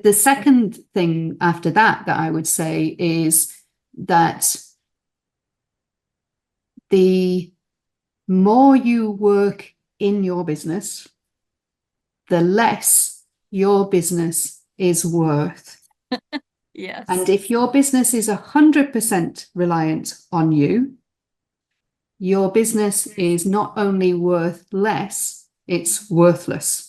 The second thing after that I would say is that the more you work in your business, the less your business is worth. Yes. And if your business is 100% reliant on you, your business is not only worth less, it's worthless.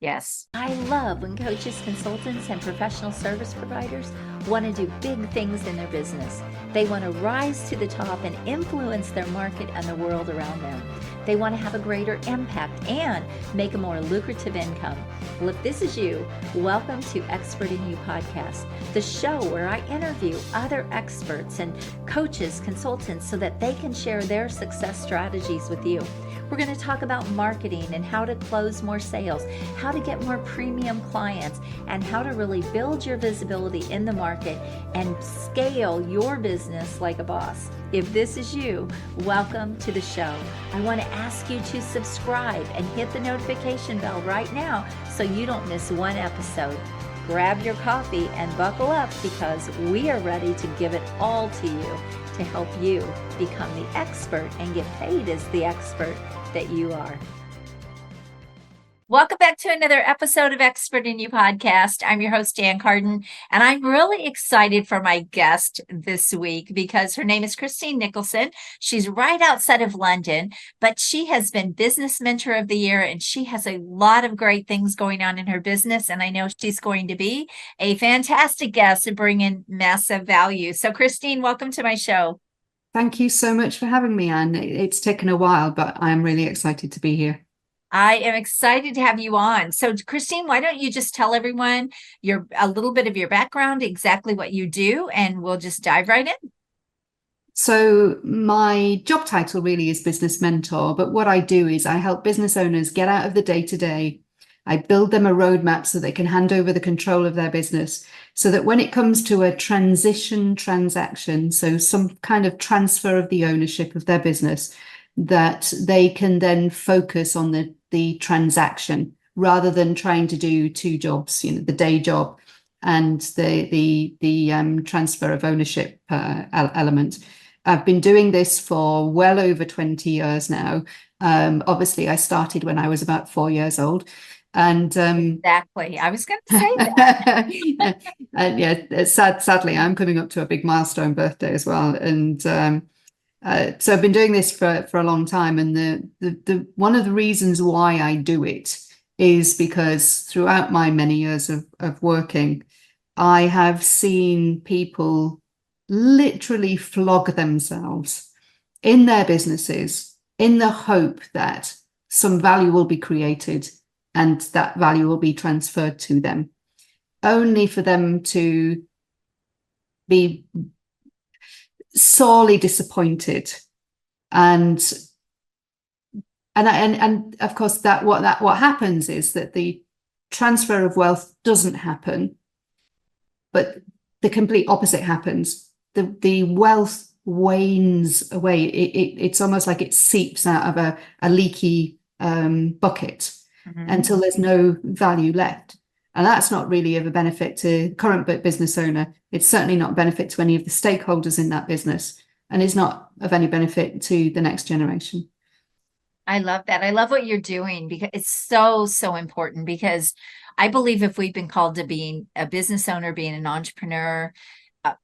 Yes. I love when coaches, consultants, and professional service providers want to do big things in their business. They want to rise to the top and influence their market and the world around them. They want to have a greater impact and make a more lucrative income. Well, if this is you, welcome to Expert in You podcast, the show where I interview other experts and coaches, consultants, so that they can share their success strategies with you. We're going to talk about marketing and how to close more sales, how to get more premium clients, and how to really build your visibility in the market and scale your business like a boss. If this is you, welcome to the show. I want to ask you to subscribe and hit the notification bell right now so you don't miss one episode. Grab your coffee and buckle up because we are ready to give it all to you to help you become the expert and get paid as the expert that you are. Welcome back to another episode of Expert in You podcast. I'm your host, Jan Carden, and I'm really excited for my guest this week because her name is Christine Nicholson. She's right outside of London, but she has been Business Mentor of the Year, and she has a lot of great things going on in her business, and I know she's going to be a fantastic guest to bring in massive value. So, Christine, welcome to my show. Thank you so much for having me, Anne. It's taken a while, but I'm really excited to be here. I am excited to have you on. So, Christine, why don't you just tell everyone a little bit of your background, exactly what you do, and we'll just dive right in. So my job title really is business mentor, but what I do is I help business owners get out of the day-to-day. I build them a roadmap so they can hand over the control of their business so that when it comes to a transition transaction, so some kind of transfer of the ownership of their business, that they can then focus on the transaction rather than trying to do two jobs, the day job and the transfer of ownership element. I've been doing this for well over 20 years now. Obviously, I started when I was about 4 years old. And exactly, I was going to say that. And yeah, sadly, I'm coming up to a big milestone birthday as well. And so I've been doing this for a long time. And the one of the reasons why I do it is because throughout my many years of working, I have seen people literally flog themselves in their businesses in the hope that some value will be created and that value will be transferred to them, only for them to be sorely disappointed. And of course, what happens is that the transfer of wealth doesn't happen, but the complete opposite happens. The wealth wanes away. It's almost like it seeps out of a leaky bucket. Mm-hmm. Until there's no value left. And that's not really of a benefit to current business owner. It's certainly not a benefit to any of the stakeholders in that business, and is not of any benefit to the next generation. I love that. I love what you're doing because it's so important, because I believe if we've been called to being a business owner, being an entrepreneur,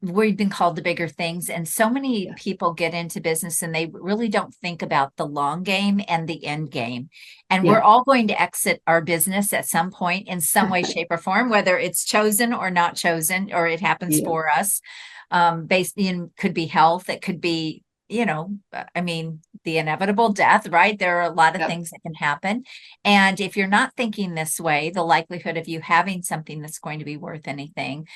we've been called to bigger things. And so many people get into business and they really don't think about the long game and the end game. And we're all going to exit our business at some point in some way, shape, or form, whether it's chosen or not chosen, or it happens for us. Based in, could be health, it could be, the inevitable death, right? There are a lot of things that can happen. And if you're not thinking this way, the likelihood of you having something that's going to be worth anything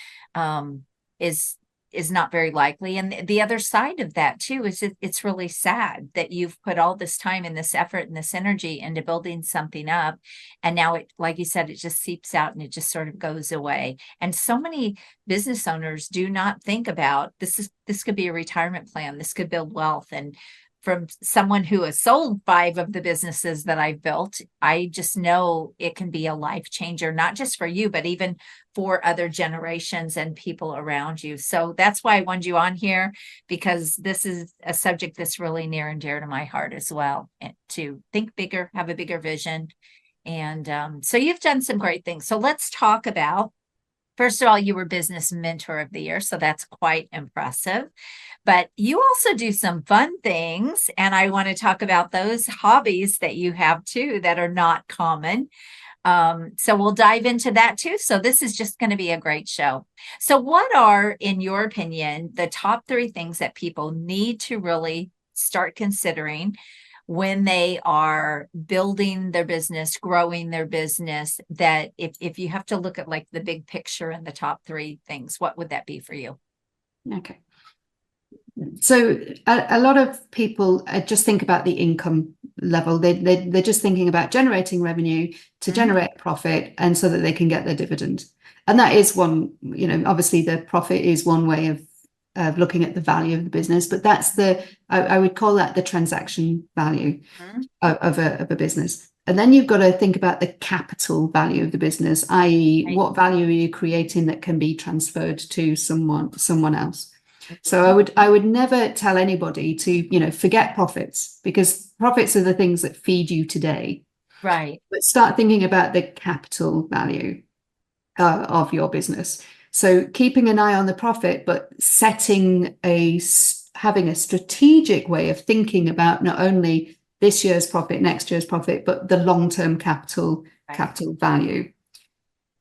is not very likely. And the other side of that too is it's really sad that you've put all this time and this effort and this energy into building something up, and now it, like you said, it just seeps out and it just sort of goes away. And so many business owners do not think about this could be a retirement plan, this could build wealth, and from someone who has sold 5 of the businesses that I've built, I just know it can be a life changer, not just for you, but even for other generations and people around you. So that's why I wanted you on here, because this is a subject that's really near and dear to my heart as well, and to think bigger, have a bigger vision. And so you've done some great things. So let's talk about, first of all, you were Business Mentor of the Year, so that's quite impressive. But you also do some fun things, and I want to talk about those hobbies that you have too that are not common. So we'll dive into that too. So this is just going to be a great show. So what are, in your opinion, the top 3 things that people need to really start considering when they are building their business, growing their business, that if you have to look at like the big picture and the top 3 things, what would that be for you? Okay. So a lot of people just think about the income level. They're just thinking about generating revenue to generate profit, and so that they can get their dividend. And that is one, obviously the profit is one way of looking at the value of the business, but that's I would call that the transaction value of a business. And then you've got to think about the capital value of the business, i.e. what value are you creating that can be transferred to someone else. So I would never tell anybody to, forget profits, because profits are the things that feed you today. Right. But start thinking about the capital value of your business. So keeping an eye on the profit, but having a strategic way of thinking about not only this year's profit, next year's profit, but the long-term capital value.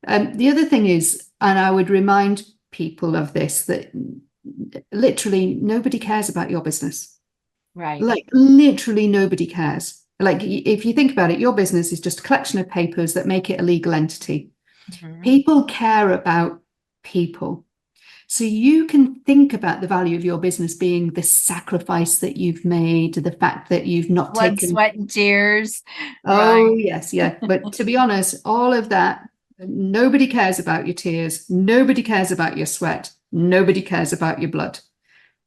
The other thing is, and I would remind people of this, that literally nobody cares about your business. Right. Like literally nobody cares. Like if you think about it, your business is just a collection of papers that make it a legal entity. People care about people. So you can think about the value of your business being the sacrifice that you've made, the fact that you've not Blood, taken sweat, and tears. Oh, right. yes, yeah. But to be honest, all of that, nobody cares about your tears. Nobody cares about your sweat. Nobody cares about your blood.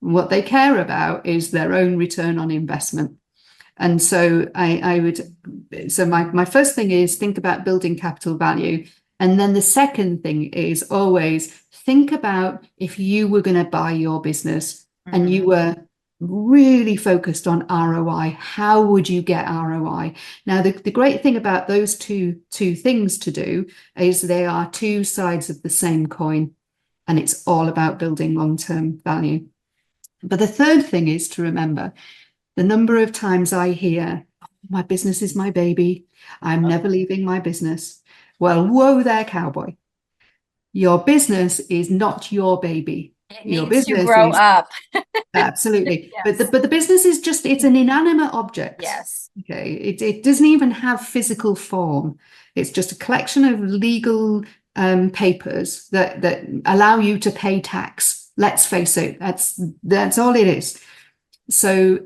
What they care about is their own return on investment. And so my first thing is think about building capital value. And then the second thing is always think about, if you were going to buy your business and you were really focused on ROI, how would you get ROI? Now, the great thing about those two things to do is they are 2 sides of the same coin, and it's all about building long-term value. But the third thing is to remember the number of times I hear, oh, my business is my baby, I'm never leaving my business. Well, whoa there, cowboy. Your business is not your baby. It Your needs to business grow is up. absolutely. Yes. But the business is just, it's an inanimate object. Yes. Okay. It doesn't even have physical form. It's just a collection of legal papers that allow you to pay tax. Let's face it, that's all it is. So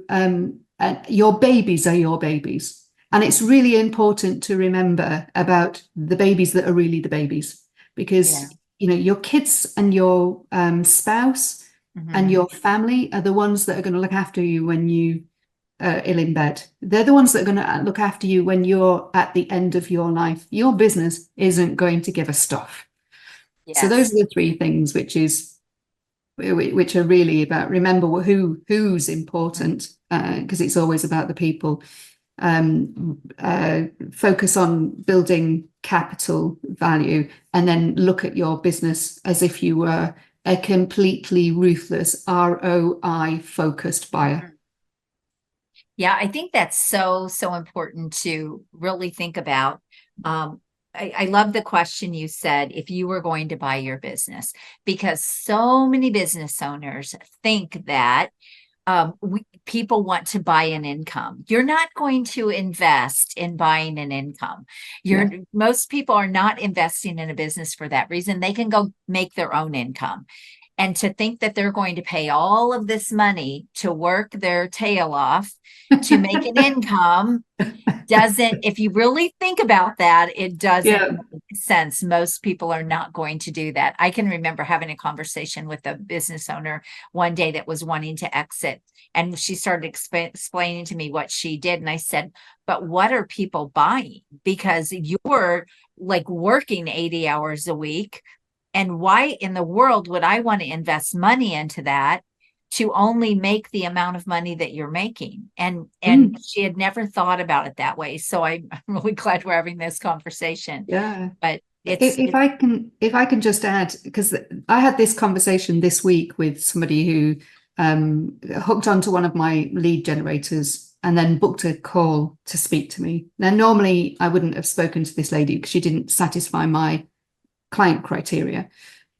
your babies are your babies. And it's really important to remember about the babies that are really the babies, because your kids and your spouse and your family are the ones that are going to look after you when you are ill in bed. They're the ones that are going to look after you when you're at the end of your life. Your business isn't going to give a stuff. Yes. So those are the 3 things, which are really about, remember who's important, because it's always about the people. Focus on building capital value, and then look at your business as if you were a completely ruthless ROI focused buyer. Yeah, I think that's so important to really think about. I love the question you said, if you were going to buy your business, because so many business owners think that people want to buy an income. You're not going to invest in buying an income. Most people are not investing in a business for that reason. They can go make their own income. And to think that they're going to pay all of this money to work their tail off to make an income doesn't, if you really think about that, it doesn't Yeah. make sense. Most people are not going to do that. I can remember having a conversation with a business owner one day that was wanting to exit. And she started explaining to me what she did. And I said, but what are people buying? Because you're like working 80 hours a week. And why in the world would I want to invest money into that to only make the amount of money that you're making? And she had never thought about it that way. So I'm really glad we're having this conversation. Yeah. But If I can just add, because I had this conversation this week with somebody who hooked onto one of my lead generators and then booked a call to speak to me. Now, normally I wouldn't have spoken to this lady because she didn't satisfy my client criteria,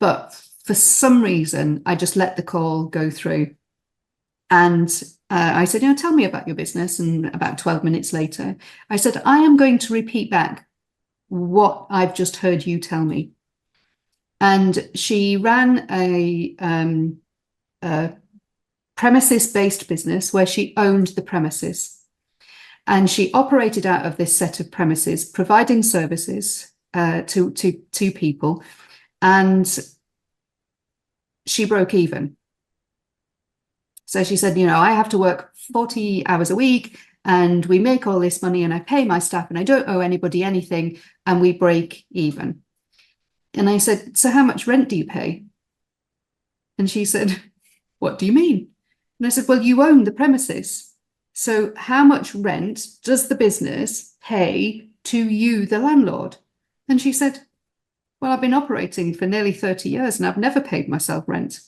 but for some reason I just let the call go through. And I said, tell me about your business. And about 12 minutes later, I said, I am going to repeat back what I've just heard you tell me. And she ran a premises-based business where she owned the premises. And she operated out of this set of premises, providing services to people. And she broke even. So she said, I have to work 40 hours a week and we make all this money and I pay my staff and I don't owe anybody anything and we break even. And I said, so how much rent do you pay? And she said, what do you mean? And I said, well, you own the premises. So how much rent does the business pay to you, the landlord? And she said, well, I've been operating for nearly 30 years and I've never paid myself rent.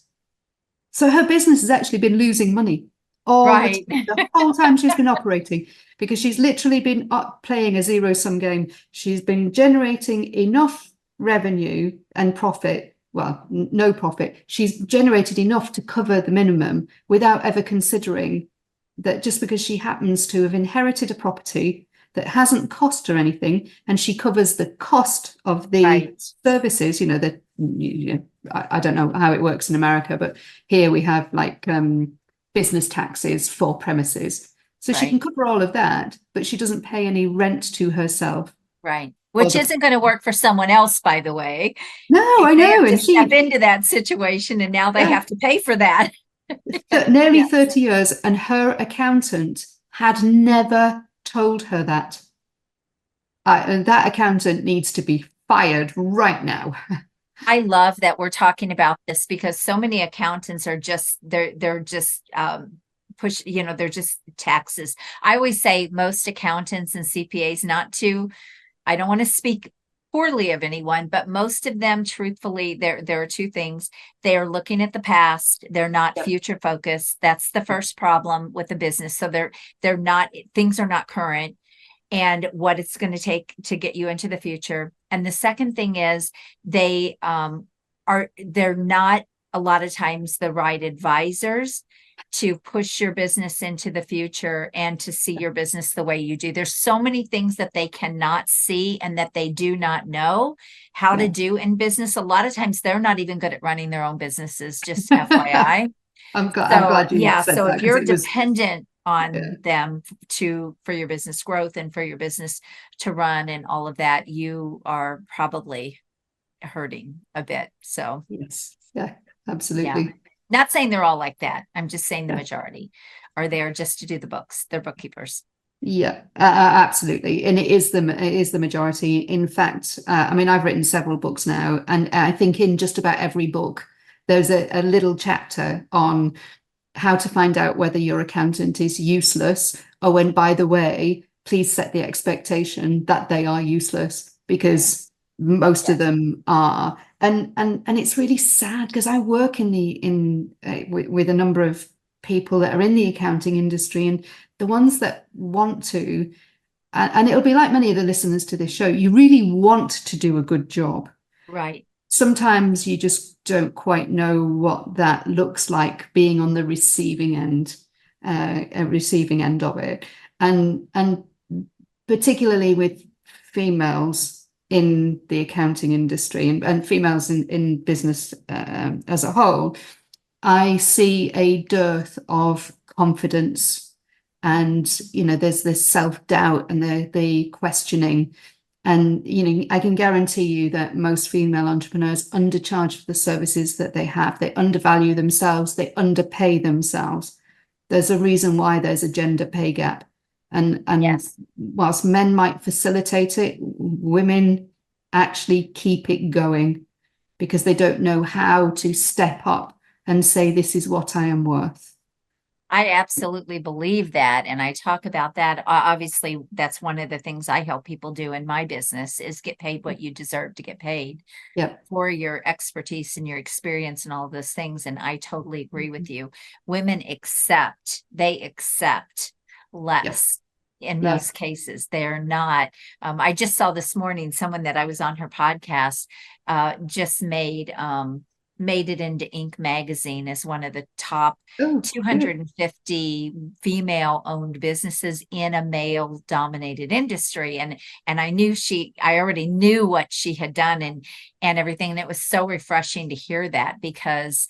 So her business has actually been losing money all the whole time she's been operating, because she's literally been playing a zero-sum game. She's been generating enough revenue and profit. Well, no profit. She's generated enough to cover the minimum without ever considering that just because she happens to have inherited a property that hasn't cost her anything, and she covers the cost of the services, I don't know how it works in America, but here we have like business taxes for premises. So she can cover all of that, but she doesn't pay any rent to herself. Right. Which isn't going to work for someone else, by the way. No, I know. And she step into that situation and now they have to pay for that. Nearly 30 years, and her accountant had never told her that. And that accountant needs to be fired right now. I love that we're talking about this, because so many accountants are just they're just push, they're just taxes. I always say most accountants and CPAs, I don't want to speak poorly of anyone, but most of them, truthfully, there are two things. They are looking at the past. They're not future focused. That's the first problem with the business. So they're not, things are not current and what it's going to take to get you into the future. And the second thing is they're not a lot of times the right advisors to push your business into the future and to see your business the way you do. There's so many things that they cannot see and that they do not know how to do in business. A lot of times they're not even good at running their own businesses, just FYI. I'm glad you said so that, if you're dependent on them for your business growth and for your business to run and all of that, you are probably hurting a bit. So yes, absolutely. Not saying they're all like that. I'm just saying the majority are there just to do the books. They're bookkeepers. Yeah, absolutely. And it is the majority. In fact, I've written several books now, and I think in just about every book, there's a little chapter on how to find out whether your accountant is useless, or when, by the way, please set the expectation that they are useless, because most of them are. And it's really sad, because I work with a number of people that are in the accounting industry, and the ones that want to, and it'll be like many of the listeners to this show, you really want to do a good job. Right. Sometimes you just don't quite know what that looks like, being on the receiving end of it. And particularly with females in the accounting industry and females in business as a whole, I see a dearth of confidence, and there's this self-doubt and the questioning. And I can guarantee you that most female entrepreneurs undercharge for the services that they have. They undervalue themselves, they underpay themselves. There's a reason why there's a gender pay gap. And Yes. whilst men might facilitate it, women actually keep it going because they don't know how to step up and say, this is what I am worth. I absolutely believe that. And I talk about that. Obviously, that's one of the things I help people do in my business is get paid what you deserve to get paid for your expertise and your experience and all those things. And I totally agree with you. Women they accept less. In most cases, they're not. I just saw this morning someone that I was on her podcast just made it into Inc. magazine as one of the top 250 female-owned businesses in a male-dominated industry. And I already knew what she had done and everything. And it was so refreshing to hear that because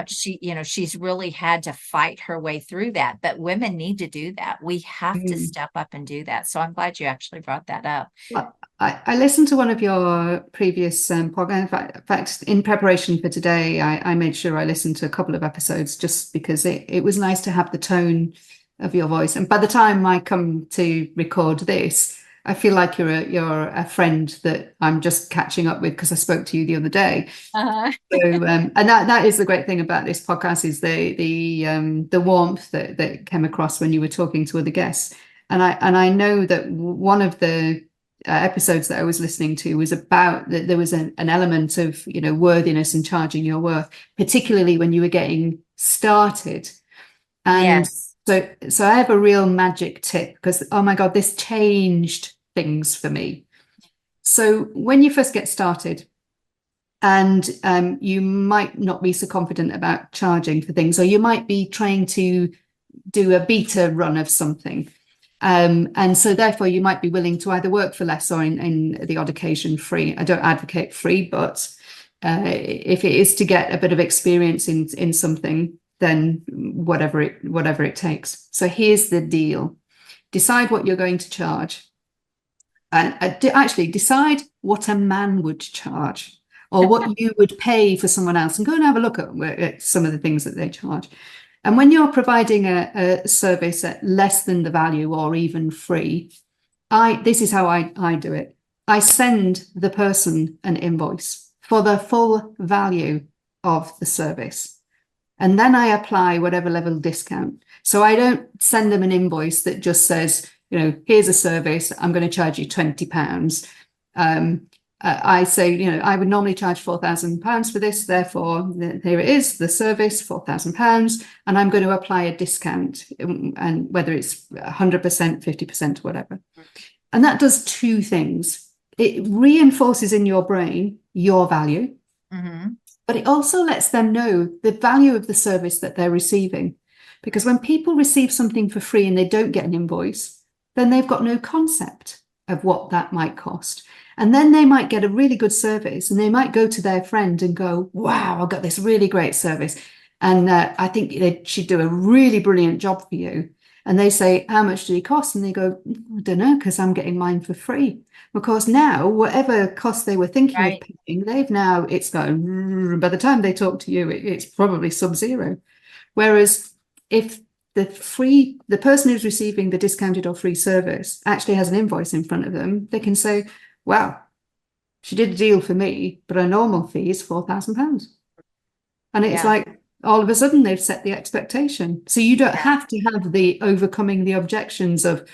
she's really had to fight her way through that. But women need to do that. We have to step up and do that. So I'm glad you actually brought that up. Well, I listened to one of your previous podcasts. In fact, in preparation for today, I made sure I listened to a couple of episodes just because it was nice to have the tone of your voice. And by the time I come to record this, I feel like you're a friend that I'm just catching up with because I spoke to you the other day. So, and that is the great thing about this podcast is the warmth that came across when you were talking to other guests. And I know that one of the episodes that I was listening to was about that there was an element of worthiness and charging your worth, particularly when you were getting started. And so I have a real magic tip because, oh my God, this changed things for me. So when you first get started and you might not be so confident about charging for things, or you might be trying to do a beta run of something. And so therefore you might be willing to either work for less or in the odd occasion free. I don't advocate free, but if it is to get a bit of experience in something, then whatever it takes. So here's the deal. Decide what you're going to charge. And actually decide what a man would charge or what you would pay for someone else, and go and have a look at some of the things that they charge. And when you're providing a service at less than the value or even free, this is how I do it. I send the person an invoice for the full value of the service. And then I apply whatever level discount. So I don't send them an invoice that just says, here's a service, I'm going to charge you £20. I say, I would normally charge £4,000 for this. Therefore, here it is, the service, £4,000, and I'm going to apply a discount, and whether it's 100%, 50%, whatever. And that does two things. It reinforces in your brain your value, but it also lets them know the value of the service that they're receiving. Because when people receive something for free and they don't get an invoice, then they've got no concept of what that might cost. And then they might get a really good service and they might go to their friend and go, wow, I got this really great service. And I think they should do a really brilliant job for you. And they say, how much did it cost? And they go, I don't know, because I'm getting mine for free. Of course, now, whatever cost they were thinking of paying, it's going, by the time they talk to you, it's probably sub-zero. Whereas if the person who's receiving the discounted or free service actually has an invoice in front of them, they can say, well, she did a deal for me, but her normal fee is £4,000. And it's like, all of a sudden they've set the expectation. So you don't have to have the overcoming the objections of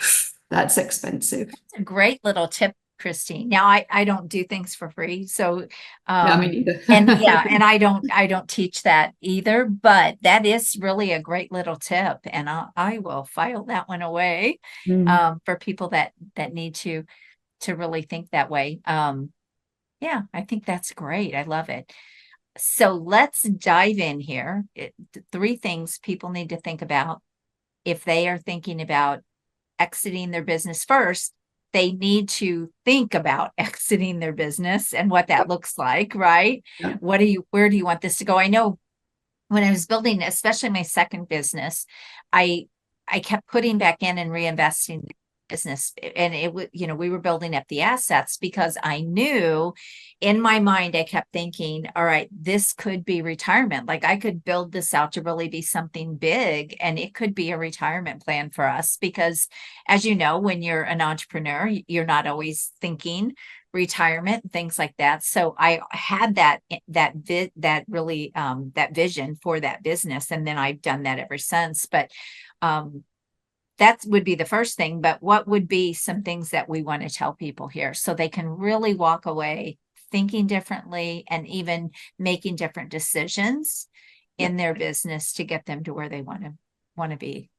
that's expensive. That's a great little tip, Christine. Now I don't do things for free. So me neither. and I don't teach that either, but that is really a great little tip. And I will file that one away for people that need to really think that way. I think that's great. I love it. So let's dive in here. 3 things people need to think about if they are thinking about exiting their business. First, they need to think about exiting their business and what that looks like, right? Yeah. Where do you want this to go? I know when I was building, especially my second business, I kept putting back in and reinvesting in the business, and it would, we were building up the assets because I knew in my mind, I kept thinking, all right, this could be retirement. Like I could build this out to really be something big, and it could be a retirement plan for us because, as you know, when you're an entrepreneur, you're not always thinking retirement and things like that. So I had that vision for that business, and then I've done that ever since. But that would be the first thing. But what would be some things that we want to tell people here so they can really walk away thinking differently and even making different decisions in their business to get them to where they want to be?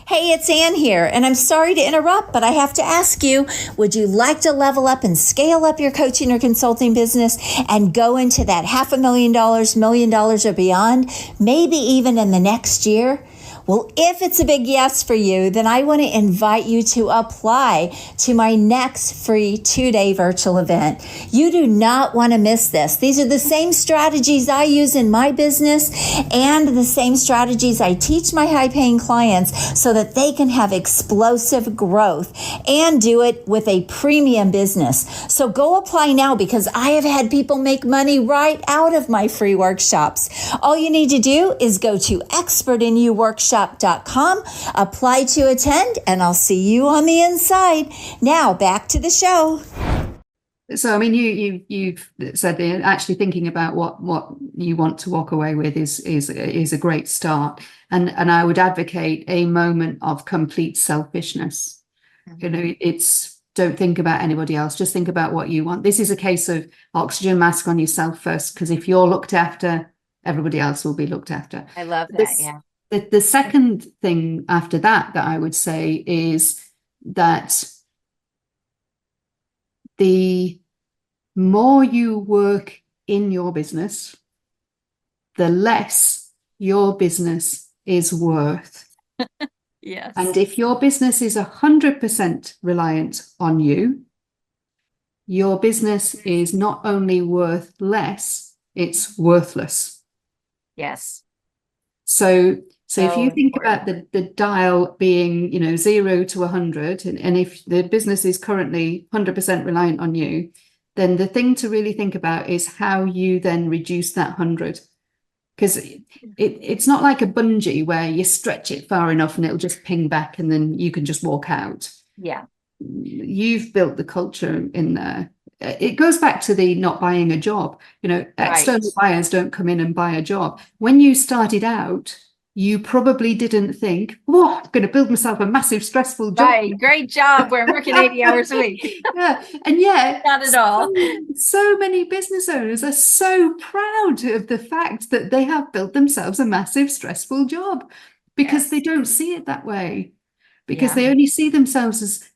Hey, it's Ann here, and I'm sorry to interrupt, but I have to ask you, would you like to level up and scale up your coaching or consulting business and go into that $500,000, $1 million or beyond, maybe even in the next year? Well, if it's a big yes for you, then I want to invite you to apply to my next free 2-day virtual event. You do not want to miss this. These are the same strategies I use in my business and the same strategies I teach my high-paying clients so that they can have explosive growth and do it with a premium business. So go apply now because I have had people make money right out of my free workshops. All you need to do is go to expertinyouworkshop.com, apply to attend, and I'll see you on the inside. Now back to the show. So, I mean, you've said that actually thinking about what you want to walk away with is a great start, and I would advocate a moment of complete selfishness. Mm-hmm. It's don't think about anybody else, just think about what you want. This is a case of oxygen mask on yourself first, because if you're looked after, everybody else will be looked after. I love that. Yeah. The second thing after that I would say is that the more you work in your business, the less your business is worth. Yes. And if your business is 100% reliant on you, your business is not only worth less, it's worthless. Yes. So if you think important. about the dial being, 0 to 100, and if the business is currently 100% reliant on you, then the thing to really think about is how you then reduce that 100. Because it's not like a bungee where you stretch it far enough and it'll just ping back and then you can just walk out. Yeah. You've built the culture in there. It goes back to the not buying a job. External buyers don't come in and buy a job. When you started out, you probably didn't think, I'm going to build myself a massive stressful job. Right. Great job. We're working 80 hours a week. Yeah. And yet, not at all. So many business owners are so proud of the fact that they have built themselves a massive stressful job because they don't see it that way. Because they only see themselves as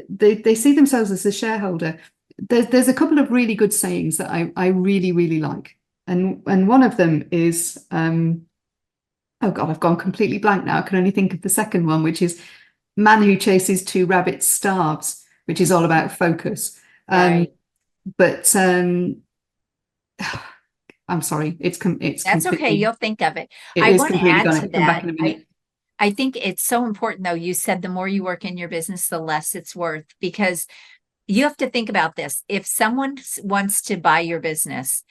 they see themselves as a shareholder. There's a couple of really good sayings that I really, really like. And one of them is, oh God, I've gone completely blank now. I can only think of the second one, which is man who chases two rabbits starves, which is all about focus. But I'm sorry, it's that's okay. You'll think of it. I want to add to that. I think it's so important, though. You said the more you work in your business, the less it's worth, because you have to think about this. If someone wants to buy your business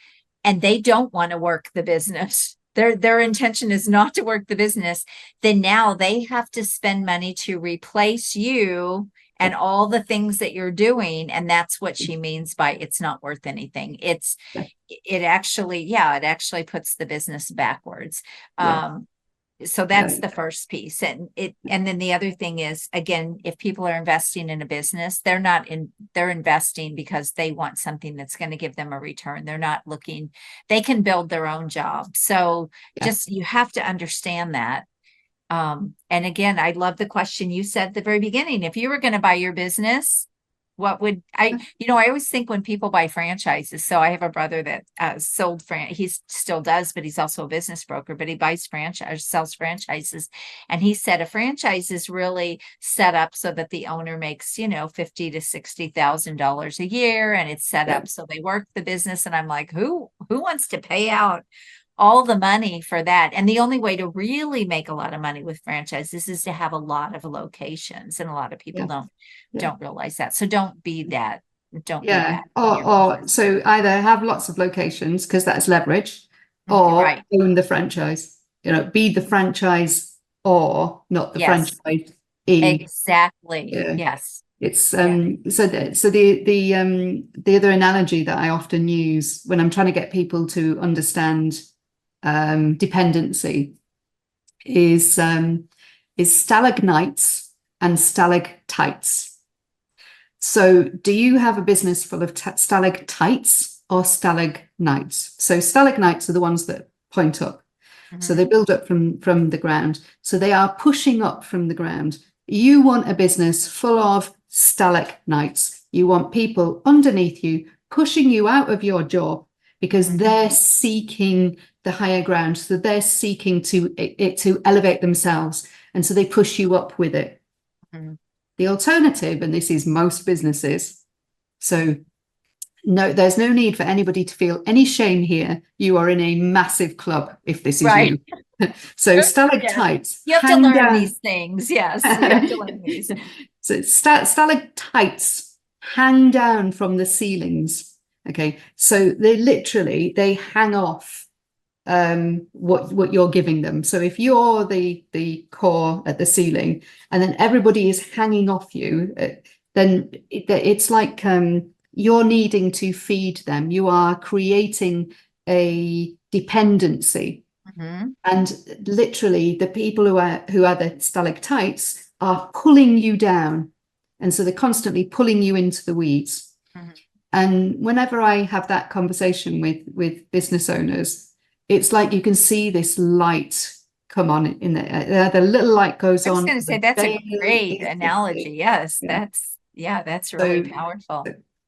and they don't want to work the business, their intention is not to work the business, then now they have to spend money to replace you and all the things that you're doing. And that's what she means by it's not worth anything. It actually puts the business backwards. So that's the first piece. And then the other thing is, again, if people are investing in a business, they're investing because they want something that's going to give them a return. They're not looking, they can build their own job. So just, you have to understand that. And again, I love the question you said at the very beginning. If you were going to buy your business, What would I always think when people buy franchises. So I have a brother that he still does, but he's also a business broker, but he sells franchises. And he said a franchise is really set up so that the owner makes, $50,000 to $60,000 a year. And it's set up so they work the business. And I'm like, who wants to pay out all the money for that? And the only way to really make a lot of money with franchises is to have a lot of locations, and a lot of people don't realize that. So don't be that. Be that. Or so either have lots of locations because that's leverage, or own the franchise. Be the franchise or not the franchise. Exactly. Yes. It's so the other analogy that I often use when I'm trying to get people to understand dependency is stalagmites and stalactites. So do you have a business full of stalactites or stalagmites? So stalagmites are the ones that point up. So they build up from the ground. So they are pushing up from the ground. You want a business full of stalagmites. You want people underneath you pushing you out of your job because they're seeking the higher ground. So they're seeking to elevate themselves. And so they push you up with it. The alternative, and this is most businesses, so no, there's no need for anybody to feel any shame here. You are in a massive club if this is you. So stalactites. You have to learn these things. Yes, you have to learn these. So stalactites hang down from the ceilings. Okay, so they hang off what you're giving them. So if you're the core at the ceiling, and then everybody is hanging off you, then it's like you're needing to feed them. You are creating a dependency. And literally the people who are the stalactites are pulling you down. And so they're constantly pulling you into the weeds. And whenever I have that conversation with business owners, it's like you can see this light come on in there. The little light goes on. I was going to say, that's a great analogy. Yes, that's really powerful.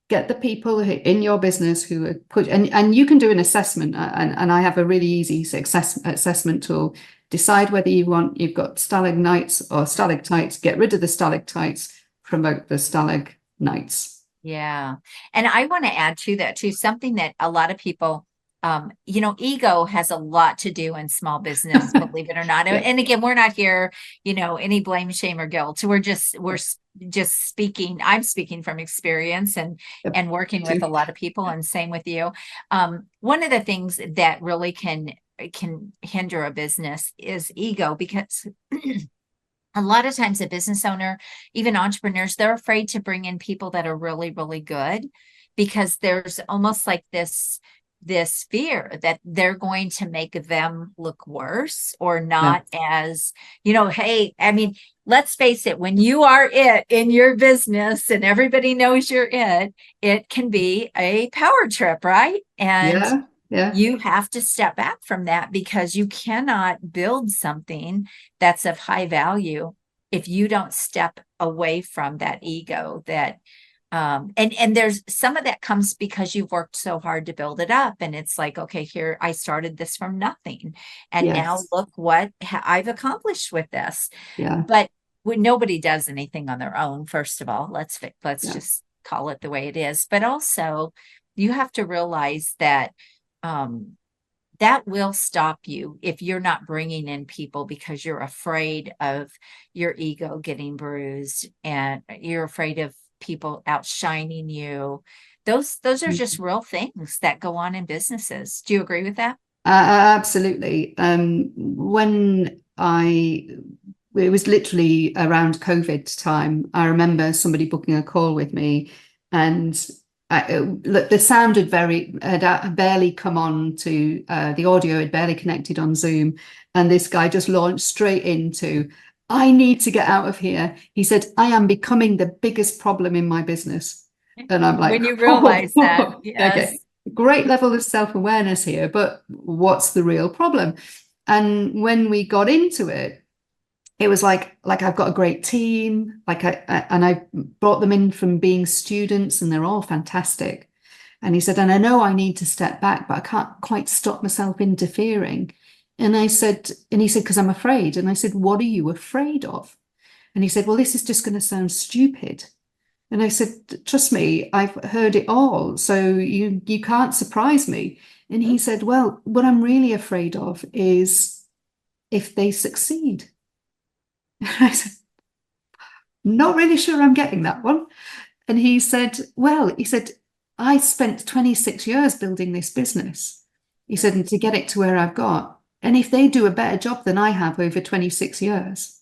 Get the people in your business who are and you can do an assessment, and I have a really easy assessment tool. Decide whether you've got stalagmites or stalactites. Get rid of the stalactites, promote the stalagmites. Yeah. And I want to add to that too, something that a lot of people, ego has a lot to do in small business, believe it or not. And again, we're not here, any blame, shame, or guilt. We're just speaking. I'm speaking from experience and working with a lot of people, and same with you. One of the things that really can hinder a business is ego, because a lot of times a business owner, even entrepreneurs, they're afraid to bring in people that are really, really good, because there's almost like this fear that they're going to make them look worse or not as, hey, I mean, let's face it, when you are it in your business and everybody knows you're it can be a power trip, right? And you have to step back from that, because you cannot build something that's of high value if you don't step away from that ego that and there's some of that comes because you've worked so hard to build it up, and it's like, okay, here I started this from nothing, and now look what I've accomplished with this. But when nobody does anything on their own, first of all, let's just call it the way it is. But also you have to realize that that will stop you if you're not bringing in people because you're afraid of your ego getting bruised, and you're afraid of people outshining you. Those are just real things that go on in businesses. Do you agree with that? Absolutely. When it was literally around COVID time, I remember somebody booking a call with me, and the sound had barely come on to the audio had barely connected on Zoom, and this guy just launched straight into, I need to get out of here. He said, I am becoming the biggest problem in my business. And I'm like, when you realize that, okay, great level of self-awareness here, but what's the real problem? And when we got into it, it was like I've got a great team, and I brought them in from being students, and they're all fantastic. And he said, and I know I need to step back, but I can't quite stop myself interfering. And he said, because I'm afraid. And I said, what are you afraid of? And he said, well, this is just going to sound stupid. And I said, trust me, I've heard it all. So you can't surprise me. And he said, well, what I'm really afraid of is if they succeed. And I said, not really sure I'm getting that one. And he said, I spent 26 years building this business. He said, and to get it to where I've got. And if they do a better job than I have over 26 years,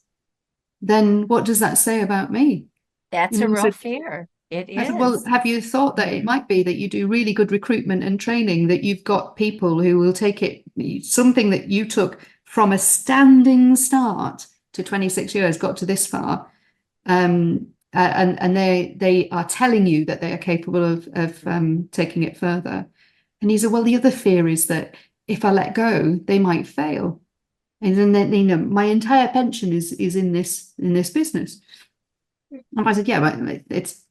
then what does that say about me? That's a real fear. It is. I said, well, have you thought that it might be that you do really good recruitment and training, that you've got people who will take it, something that you took from a standing start to 26 years, got to this far, and they are telling you that they are capable of taking it further. And he said, well, the other fear is that if I let go, they might fail. And then my entire pension is in this business. And I said, yeah, but it's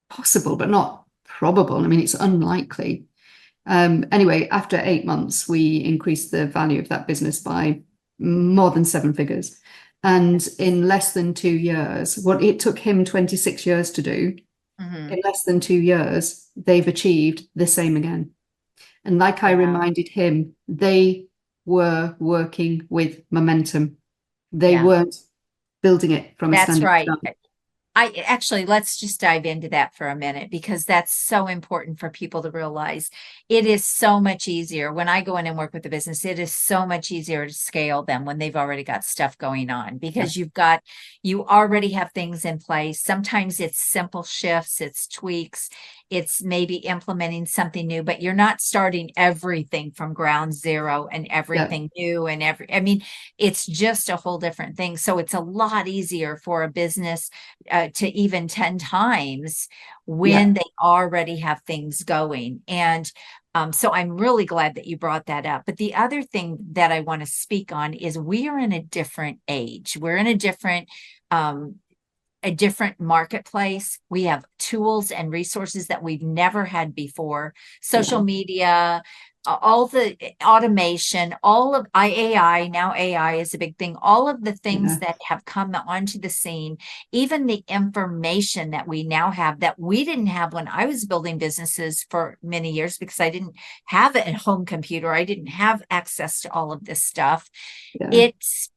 possible, but not probable. I mean, it's unlikely. Anyway, after 8 months, we increased the value of that business by more than 7 figures. And in less than 2 years, what it took him 26 years to do, in less than 2 years, they've achieved the same again. And like I reminded him, they were working with momentum. They weren't building it from a standing start. That's right. Let's just dive into that for a minute, because that's so important for people to realize. It is so much easier when I go in and work with the business. It is so much easier to scale them when they've already got stuff going on, because you already have things in place. Sometimes it's simple shifts, it's tweaks, it's maybe implementing something new, but you're not starting everything from ground zero and everything new and it's just a whole different thing. So it's a lot easier for a business to even 10 times when they already have things going. And so I'm really glad that you brought that up. But the other thing that I want to speak on is we are in a different age. We're in a different marketplace. We have tools and resources that we've never had before. Social media, all the automation, all of AI, now AI is a big thing. All of the things that have come onto the scene, even the information that we now have that we didn't have when I was building businesses for many years, because I didn't have a home computer. I didn't have access to all of this stuff. It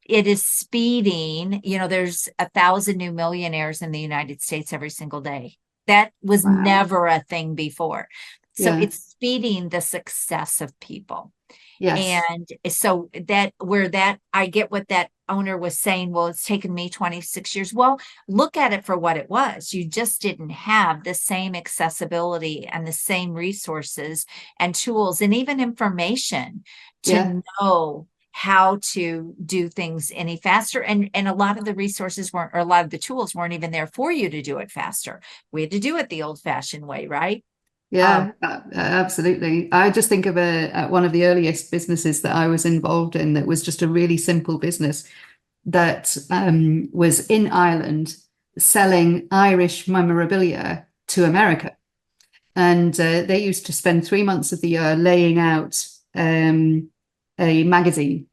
is speeding. There's 1,000 new millionaires in the United States every single day. That was never a thing before. So it's speeding the success of people. Yes. And so I get what that owner was saying. Well, it's taken me 26 years. Well, look at it for what it was. You just didn't have the same accessibility and the same resources and tools and even information to know how to do things any faster. And a lot of the resources a lot of the tools weren't even there for you to do it faster. We had to do it the old fashioned way, right? Yeah, absolutely. I just think of one of the earliest businesses that I was involved in that was just a really simple business that was in Ireland selling Irish memorabilia to America. And they used to spend 3 months of the year laying out a magazine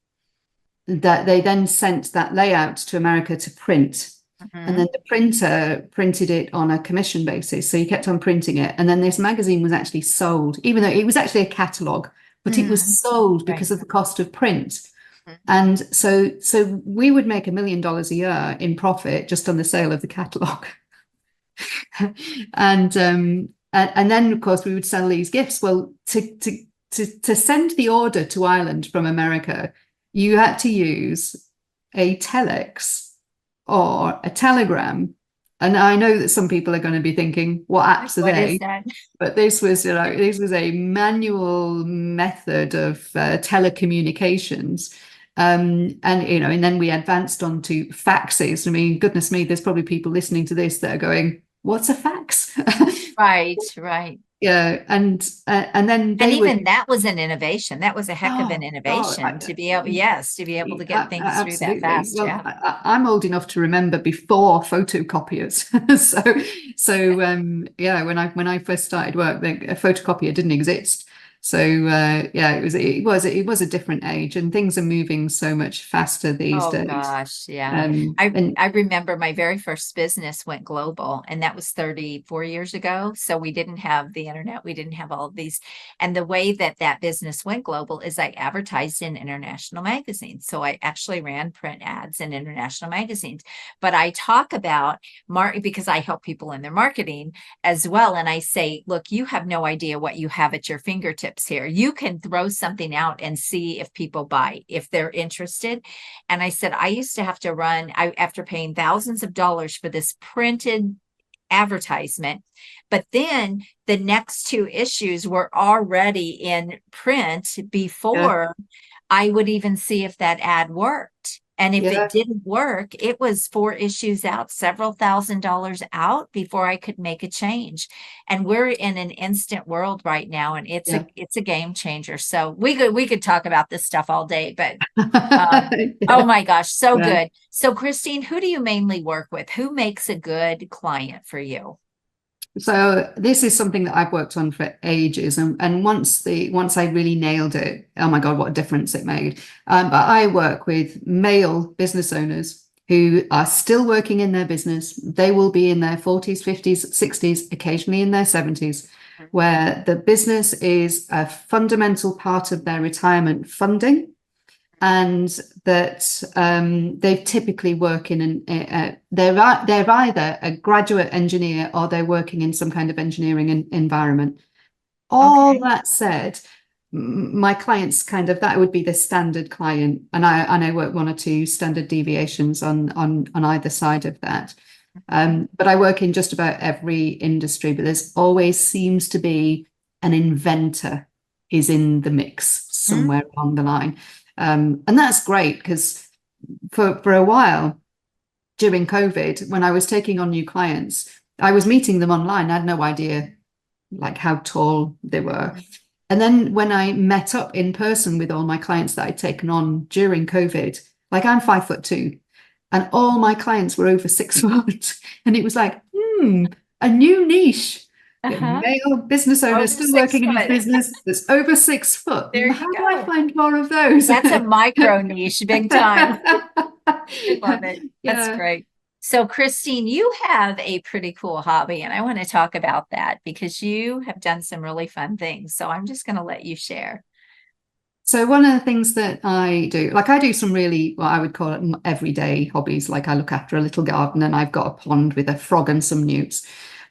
that they then sent that layout to America to print. And then the printer printed it on a commission basis. So you kept on printing it. And then this magazine was actually sold, even though it was actually a catalogue, but it was sold because of the cost of print. And so we would make $1 million a year in profit just on the sale of the catalogue. And then, of course, we would sell these gifts. Well, to send the order to Ireland from America, you had to use a telex or a telegram. And I know that some people are going to be thinking, what apps are they? But this was a manual method of telecommunications. And then we advanced on to faxes. I mean, goodness me, there's probably people listening to this that are going, what's a fax? Right. yeah, and then And they would. even that was an innovation. That was a heck of an Oh God, innovation to be able, yes, to be able to get things through that absolutely. fast. Well, Yeah. I'm old enough to remember before photocopiers. So yeah, when I first started work, a photocopier didn't exist. So yeah, it was a different age, and things are moving so much faster these Oh days. gosh, yeah. I remember my very first business went global, and that was 34 years ago. So we didn't have the internet, we didn't have all of these. And the way that that business went global is I advertised in international magazines. So I actually ran print ads in international magazines. But I talk about because I help people in their marketing as well. And I say, look, you have no idea what you have at your fingertips here. You can throw something out and see if people buy, if they're interested. And I said, I used to have to after paying thousands of dollars for this printed advertisement, but then the next two issues were already in print before I would even see if that ad worked. And if Yeah, it didn't work, it was 4 issues out, several $1,000s out before I could make a change. And we're in an instant world right now, and yeah. it's a game changer. So we could talk about this stuff all day, but oh Yeah, my gosh, so yeah. good. So Christine, who do you mainly work with? Who makes a good client for you? So this is something that I've worked on for ages, and once I really nailed it, oh my God, what a difference it made. But I work with male business owners who are still working in their business. They will be in their 40s, 50s, 60s, occasionally in their 70s, where the business is a fundamental part of their retirement funding, and that they typically work in they're either a graduate engineer or they're working in some kind of engineering environment. All Okay. that said, my clients that would be the standard client, and I work one or two standard deviations on either side of that. But I work in just about every industry, but there's always seems to be an inventor is in the mix Mm, somewhere along the line. And that's great because for a while during COVID, when I was taking on new clients, I was meeting them online. I had no idea like how tall they were. And then when I met up in person with all my clients that I'd taken on during COVID, like I'm 5'2", and all my clients were over 6 foot. And it was like, a new niche. uh-huh. Male business owner Over still six working in his foot. business that's over 6 foot. There How you do I go. find more of those? That's a micro niche, big time. I love it. That's Yeah. great. So, Christine, you have a pretty cool hobby, and I want to talk about that because you have done some really fun things. So, I'm just going to let you share. So one of the things that I do, like I do some really, what I would call it everyday hobbies. Like I look after a little garden and I've got a pond with a frog and some newts.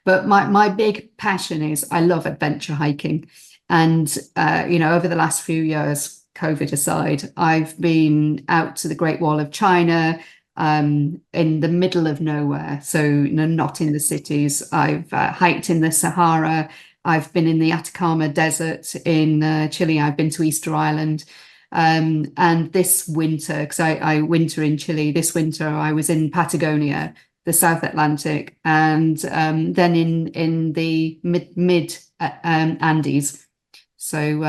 But my big passion is I love adventure hiking. And, over the last few years, COVID aside, I've been out to the Great Wall of China, in the middle of nowhere. So, not in the cities. I've hiked in the Sahara. I've been in the Atacama Desert in Chile. I've been to Easter Island. And this winter, because I winter in Chile, this winter I was in Patagonia, the South Atlantic, and then in the mid Andes. So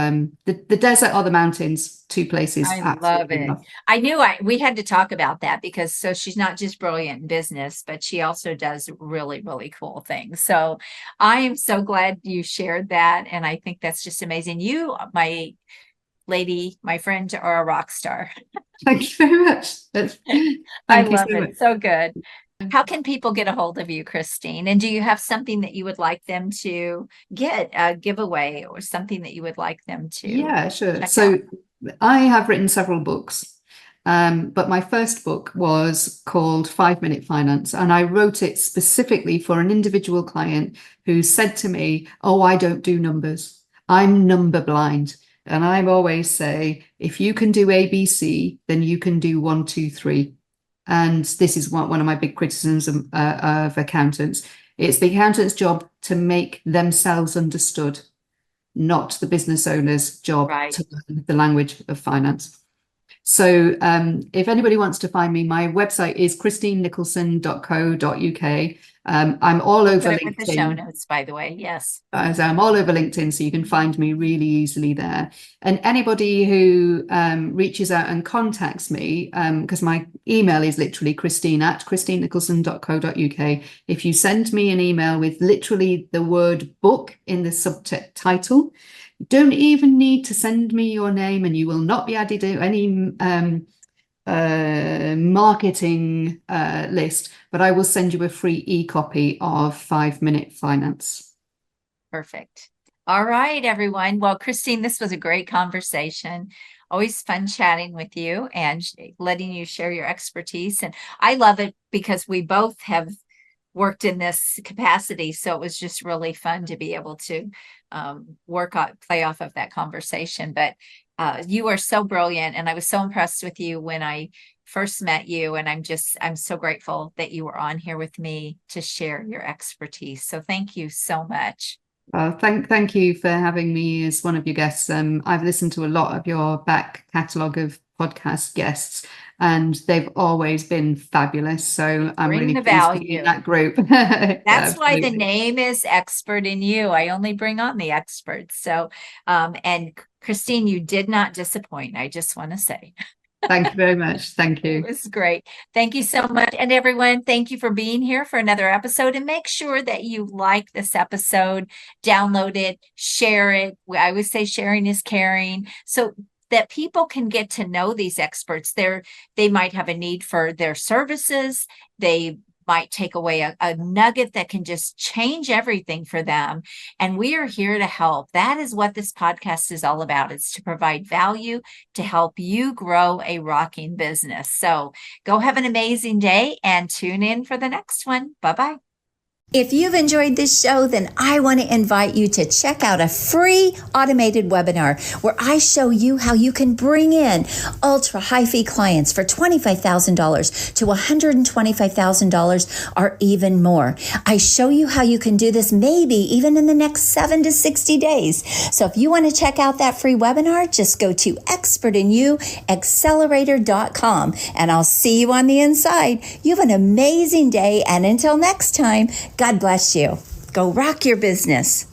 the desert or the mountains, two places, I love absolutely it. love. I knew we had to talk about that because so she's not just brilliant in business, but she also does really, really cool things. So I am so glad you shared that. And I think that's just amazing. You, my lady, my friend, are a rock star. Thank you very much. I Thank you love so it. much. So good. How can people get a hold of you, Christine? And do you have something that you would like them to get, a giveaway or something that you would like them to Yeah, sure. check out? So I have written several books, but my first book was called 5 Minute Finance, and I wrote it specifically for an individual client who said to me, "Oh, I don't do numbers. I'm number blind." And I always say, if you can do ABC, then you can do 1, 2, 3. And this is one of my big criticisms of accountants. It's the accountant's job to make themselves understood, not the business owner's job Right. to learn the language of finance. So if anybody wants to find me, my website is christinenicholson.co.uk. I'm all over Put it with the show LinkedIn. notes, by the way. Yes. So I'm all over LinkedIn, so you can find me really easily there. And anybody who reaches out and contacts me, because my email is literally christine@christinenicholson.co.uk. If you send me an email with literally the word book in the subject title, you don't even need to send me your name, and you will not be added to any marketing list, but I will send you a free e-copy of 5-Minute Finance. Perfect. All right, everyone. Well, Christine, this was a great conversation. Always fun chatting with you and letting you share your expertise. And I love it because we both have worked in this capacity. So it was just really fun to be able to play off of that conversation. But you are so brilliant. And I was so impressed with you when I first met you. And I'm so grateful that you were on here with me to share your expertise. So thank you so much. Thank you for having me as one of your guests. I've listened to a lot of your back catalogue of podcast guests, and they've always been fabulous. So I'm really pleased to be in that group. That's why the name is Expert in You. I only bring on the experts. So, and Christine, you did not disappoint. I just want to say. Thank you very much. Thank you. It was great. Thank you so much. And everyone, thank you for being here for another episode. And make sure that you like this episode, download it, share it. I always say sharing is caring. So that people can get to know these experts. They might have a need for their services. They might take away a nugget that can just change everything for them. And we are here to help. That is what this podcast is all about. It's to provide value to help you grow a rocking business. So go have an amazing day and tune in for the next one. Bye-bye. If you've enjoyed this show, then I want to invite you to check out a free automated webinar where I show you how you can bring in ultra high fee clients for $25,000 to $125,000 or even more. I show you how you can do this maybe even in the next 7 to 60 days. So if you want to check out that free webinar, just go to expertinyouaccelerator.com and I'll see you on the inside. You have an amazing day, and until next time, God bless you. Go rock your business.